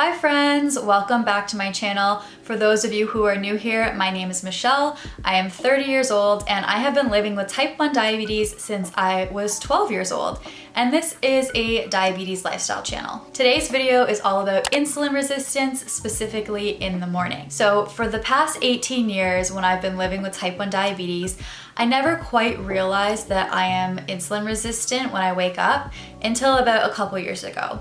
Hi friends, welcome back to my channel. For those of you who are new here, my name is Michelle. I am 30 years old and I have been living with type 1 diabetes since I was 12 years old. And this is a diabetes lifestyle channel. Today's video is all about insulin resistance, specifically in the morning. So for the past 18 years when I've been living with type 1 diabetes, I never quite realized that I am insulin resistant when I wake up until about a couple years ago.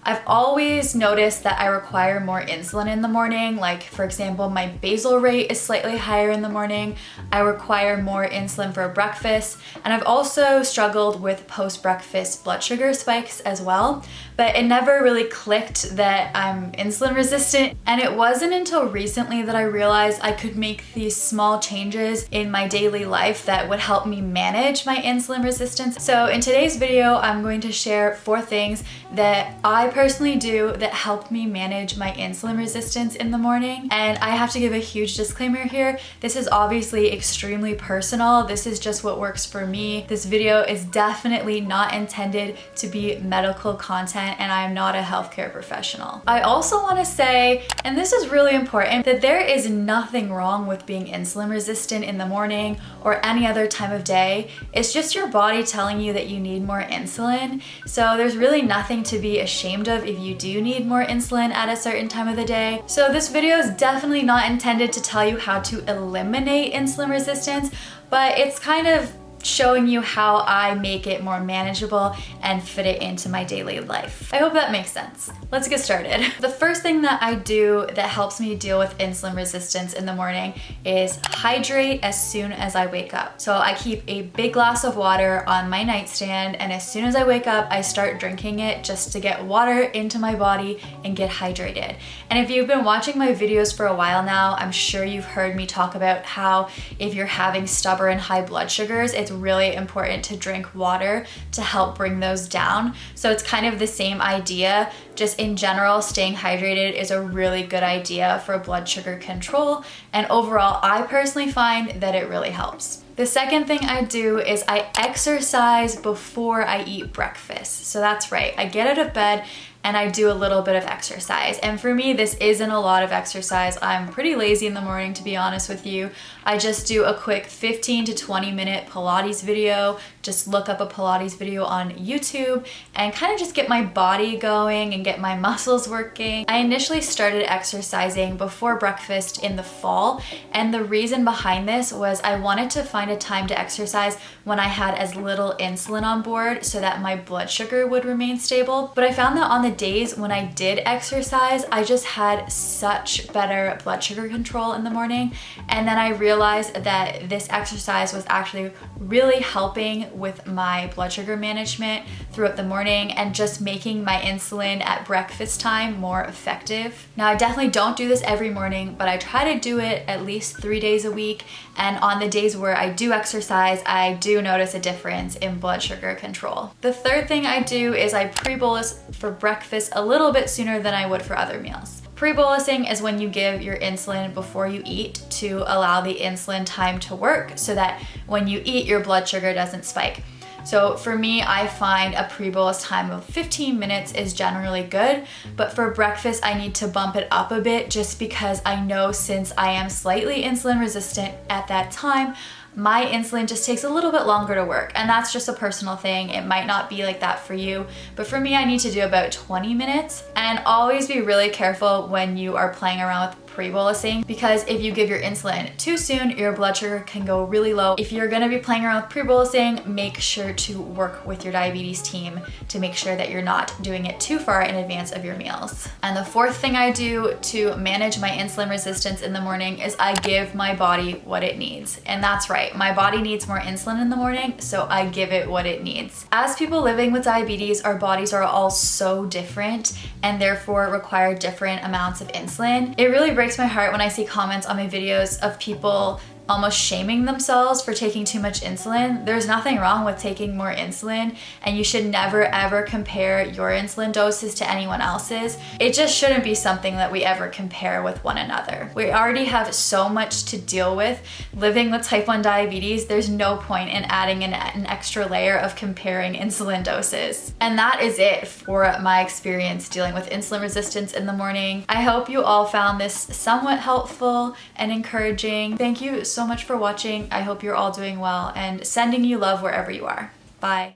I've always noticed that I require more insulin in the morning. Like, for example, my basal rate is slightly higher in the morning. I require more insulin for breakfast. And I've also struggled with post-breakfast blood sugar spikes as well. But it never really clicked that I'm insulin resistant. And it wasn't until recently that I realized I could make these small changes in my daily life that would help me manage my insulin resistance. So in today's video, I'm going to share 4 things that I personally do that help me manage my insulin resistance in the morning. And I have to give a huge disclaimer here. This is obviously extremely personal. This is just what works for me. This video is definitely not intended to be medical content, and I am not a healthcare professional. I also want to say, and this is really important, that there is nothing wrong with being insulin resistant in the morning or any other time of day. It's just your body telling you that you need more insulin. So there's really nothing to be ashamed of if you do need more insulin at a certain time of the day. So this video is definitely not intended to tell you how to eliminate insulin resistance, but it's kind of showing you how I make it more manageable and fit it into my daily life. I hope that makes sense. Let's get started. The first thing that I do that helps me deal with insulin resistance in the morning is hydrate as soon as I wake up. So I keep a big glass of water on my nightstand, and as soon as I wake up, I start drinking it just to get water into my body and get hydrated. And if you've been watching my videos for a while now, I'm sure you've heard me talk about how if you're having stubborn high blood sugars, it's really important to drink water to help bring those down. So it's kind of the same idea. Just in general, staying hydrated is a really good idea for blood sugar control. And overall, I personally find that it really helps. The second thing I do is I exercise before I eat breakfast. So that's right, I get out of bed and I do a little bit of exercise. And for me, this isn't a lot of exercise. I'm pretty lazy in the morning, to be honest with you. I just do a quick 15 to 20 minute Pilates video. Just look up a Pilates video on YouTube and kind of just get my body going and get my muscles working. I initially started exercising before breakfast in the fall. And the reason behind this was I wanted to find a time to exercise when I had as little insulin on board so that my blood sugar would remain stable. But I found that on the days when I did exercise, I just had such better blood sugar control in the morning. And then I realized that this exercise was actually really helping with my blood sugar management throughout the morning and just making my insulin at breakfast time more effective. Now, I definitely don't do this every morning, but I try to do it at least 3 days a week. And on the days where I do exercise, I do notice a difference in blood sugar control. The third thing I do is I pre-bolus for breakfast a little bit sooner than I would for other meals. Pre-bolusing is when you give your insulin before you eat to allow the insulin time to work so that when you eat, your blood sugar doesn't spike. So for me, I find a pre-bolus time of 15 minutes is generally good, but for breakfast, I need to bump it up a bit just because I know since I am slightly insulin resistant at that time, my insulin just takes a little bit longer to work. And that's just a personal thing. It might not be like that for you, but for me, I need to do about 20 minutes. And always be really careful when you are playing around with pre-bolusing, because if you give your insulin too soon, your blood sugar can go really low. If you're gonna be playing around with pre-bolusing, make sure to work with your diabetes team to make sure that you're not doing it too far in advance of your meals. And the fourth thing I do to manage my insulin resistance in the morning is I give my body what it needs. And that's right, my body needs more insulin in the morning, so I give it what it needs. As people living with diabetes, our bodies are all so different and therefore require different amounts of insulin. It really breaks my heart when I see comments on my videos of people almost shaming themselves for taking too much insulin. There's nothing wrong with taking more insulin, and you should never ever compare your insulin doses to anyone else's. It just shouldn't be something that we ever compare with one another. We already have so much to deal with living with type 1 diabetes. There's no point in adding an extra layer of comparing insulin doses. And that is it for my experience dealing with insulin resistance in the morning. I hope you all found this somewhat helpful and encouraging. Thank you so much for watching. I hope you're all doing well, and sending you love wherever you are. Bye.